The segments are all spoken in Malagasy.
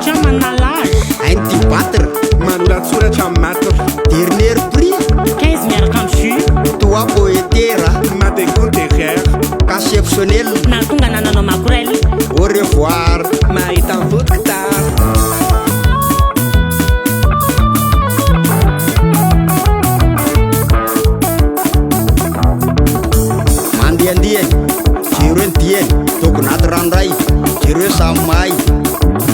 Satria manalazy hainy ty battre manoratsoratra amin'ny matre dernier prix 15 miaraka amin'ny jus toi poetera madeconterière exceptionnel na tonga nananao makorely au revoir mahita ny vodikitara mandehandeha jero ny dieny tokony aty ranoray jero samy mahay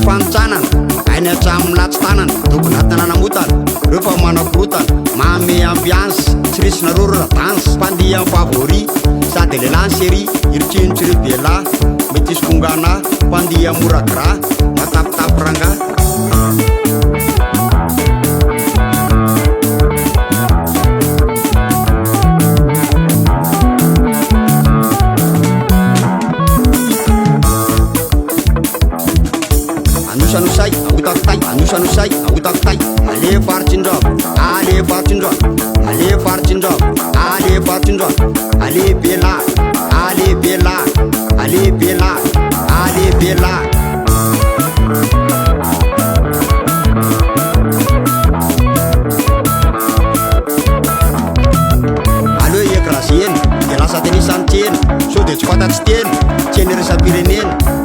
fanotsanana ainy atramin'ny latsy tanana tokony aty nanamotana reo fa manakorotana mame ambiance tsy resy nareo radanse mpandeha amin'ny favori sady lehilahy ny série irotsinotry reo bela mety isy kongana mpandeha moragra matapitapy ranga anosay ahotakotay anosanosay ahotakotay ale faritsindrava ale faritsindrava ale faritsindrava ale faritsindrava ale bela ale bela ale bela ale bela aleo ekrasy eny de lasa tenisany tsena so de tsy fantatsy teny tseny resapirenena